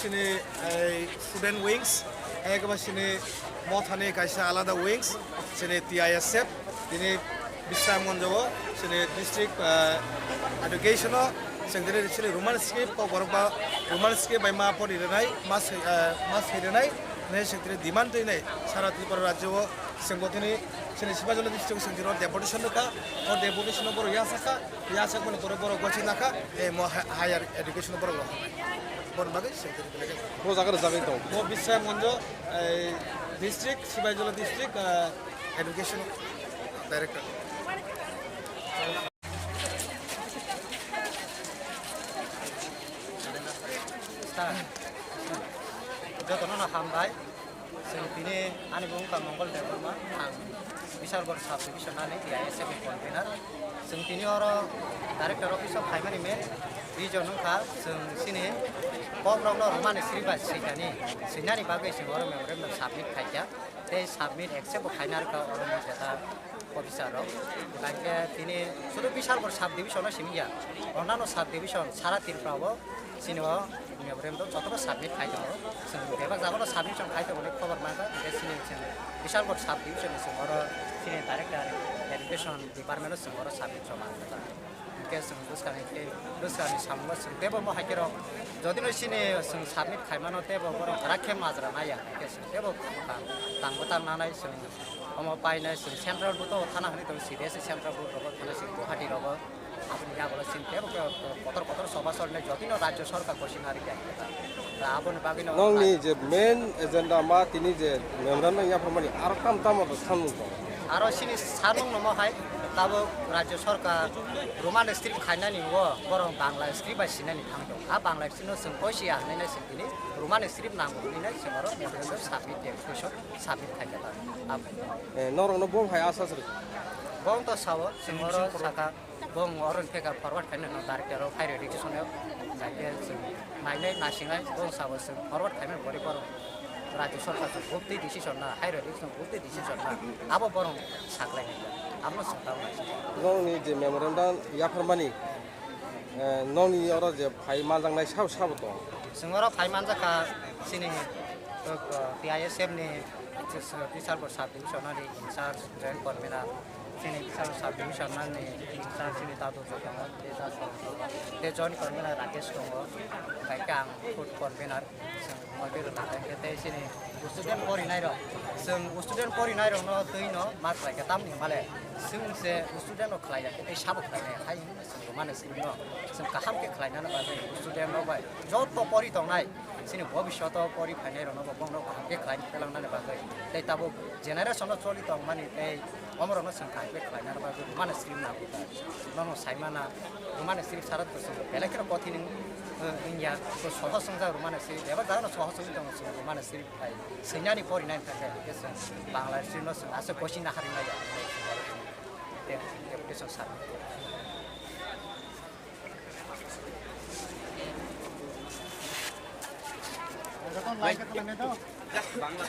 Sini student wings, sini mothani kaisa alada wings, sini TISF, ini bisa menjawab sini district educational, sini Roman skip, beberapa Roman skip by ma pori renai, mas renai, nih sini demand tu ini, sarat di perrajo, sini sini Sibajala district sini road deputation ka, or deputation baru yasaka pun baru coaching naka, mau higher education baru loh. Bon bagus, Mau zakar zakar itu. mau bisa menjo district Sibajala district education director. Joto nona hambai, sini ani bungkam Mongol Department, Bisar Bersab Division ani TISF convener, sini orang director office of primary men, region nungka, sini Pogrong no Roman Sriba Sinani bagai orang memang submit kaja, they submit accept kainer ka orang jata officer ro, lagi ini sudah Bisar Bersab Division sini ya, orang no sub division sarat tirprawo, sini memang tu contoh submit kaja ro, sebab zaman no submit kaja boleh cover maka, sini Bisar Bersab Division orang sini director education department orang submit coba kita. terus kami sambil tebo mau hakiro jadi no sini submit kaimano tebo borong rakem mazra naya tebo tanggutan nanai omo paine central buto thana hani to CDS central buto thana si Guwahati robo আপনি যা বলেছেন tebo kotor সভা চললে যদি no রাজ্য সরকার কোশিনারি তা আপন বাগিনো নংনি যে মেন এজেন্ডা মা তিনি যে মেমরান ইয়া ফরমানি আর কাম তাম তো সামু তো আরো সিনি সানুং নম হাই তাবো রাজ্য সরকার রোমান স্ক্রিপ্ট খাইনানি ও বরং বাংলা স্ক্রিপ্ট বা সিনানি থামতো আ বাংলা স্ক্রিপ্ট जों কইছিয়া নাইনা সিনি রোমান স্ক্রিপ্ট নাম নিনা সিমারো মেমরেন্ডাম সাবমিট ডেপুটেশন সাবমিট খাইতা আপ নরং ন বম হাই আসাস বং তো সাবো সিমারো সাকা bong orang peka forward kan no director of higher education yo jaike naile nasingai bong sabo forward kan bori por rajya sarkar bukti decision na higher education bukti decision na abo borong saklai amno saktaw নংনি যে memorandum yeah ফরমানি নংনি or যে phi মানজাংনাই sub sub তো singoro phai manjaka sini TISF ni Bisar Bersab Division ni incharge joint convener sini Bisar Bersab Division ni incharge sini tatu jogana desa te joint convener Rakesh Tongo kaikang food convener mobil te sini student porinai ro student porinai ro no tui no mat lai ka tam ni male se student no khlai ke te sabuk khai hai mane sini no kaham ke khlai na ba student no bai jot to pori tong nai sini bhabishyat pori phainai ro no bong no kaham ke khlai pelang na ba tai tabo generation no choli tong mani ei amro no sang khai ke khlai na ba mane sini na ba no saimana mane sini sarat ko belakir pothini India to sohosongja rumane siri eba jano sohosong tong rumane siri pai senyani pori nai thake yes bangla siri no ase koshi na hari nai ya deputation sar like to bangla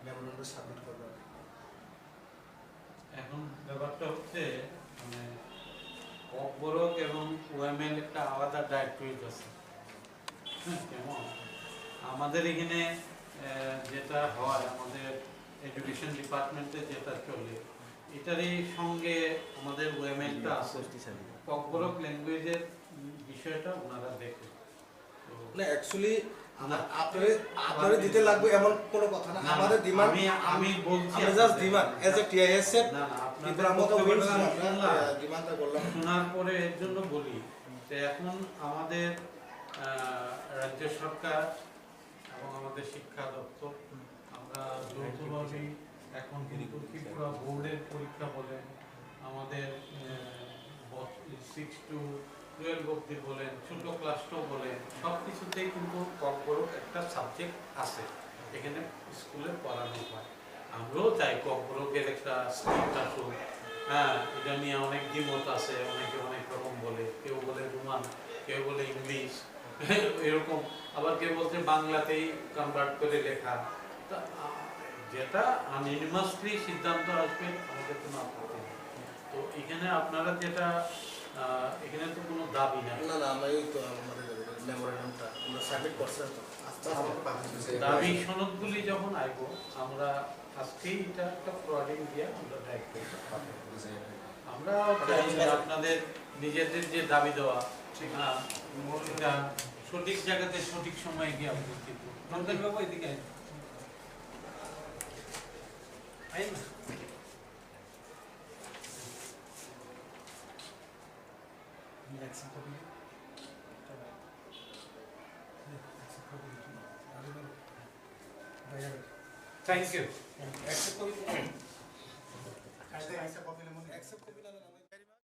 memorandum submit করবেন। এখন ব্যাপারটা হচ্ছে মানে অপরক এবং YAML একটা আলাদা directorate আছে। হ্যাঁ, কেমন আমাদের এখানে যেটা হয়, আমাদের এডুকেশন ডিপার্টমেন্টে যেটা চলে, এটারই সঙ্গে আমাদের ওএমএলটা আছে। অপরক ল্যাঙ্গুয়েজের বিষয়টা ওনারা দেখে। তো না অ্যাকচুয়ালি আপনারে দিতে লাগবে এমন কোনো কথা না, আমাদের ডিমান্ড আমি বলছি আমরা just demand as a TISF না না আপনাদের মতো ডিমান্ডটা করলাম। শোনার পরে এর জন্য বলি যে এখন আমাদের রাজ্য সরকার এবং আমাদের শিক্ষা দপ্তর আমরা যৌথভাবে এখন কিন্তু ত্রিপুরা বোর্ডের পরীক্ষা বলেন, আমাদের 6 to 12 অব্দি বলেন, ছোট ক্লাসটাও বলেন, সব কিছুতেই কিন্তু ককবরক একটা সাবজেক্ট আছে, এখানে স্কুলে পড়ানো হয়। আমরাও চাই ককবরকের একটা স্ক্রিপ্ট আসুক। হ্যাঁ, এটা নিয়ে অনেক দ্বিমত আছে, অনেকে অনেক রকম বলে, কেউ বলে রোমান, কেউ বলে ইংলিশ, এরকম, আবার কেউ বলছে বাংলাতেই কনভার্ট করে লেখা। তা যেটা আনইনিমাসলি সিদ্ধান্ত আসবে আমাদের কোনো আপত্তি নেই। তো এখানে আপনারা যেটা এখানে তো কোনো দাবি নাই। না না আমরা ওই তো আমাদের মেমোরেন্ডামটা আমরা সাবমিট করছেন তো আস্তে আস্তে দাবি সনদগুলি যখন আইব আমরা আজকেই এটা একটা ফরওয়ার্ডিং দিয়ে আমরা ডাইরেক্ট আমরা চাই যে আপনাদের নিজেদের যে দাবি দেওয়া এটা সঠিক জায়গাতে সঠিক সময়ে গিয়ে উপস্থিত রঞ্জন বাবু এদিকে আইন না। Thank you. accept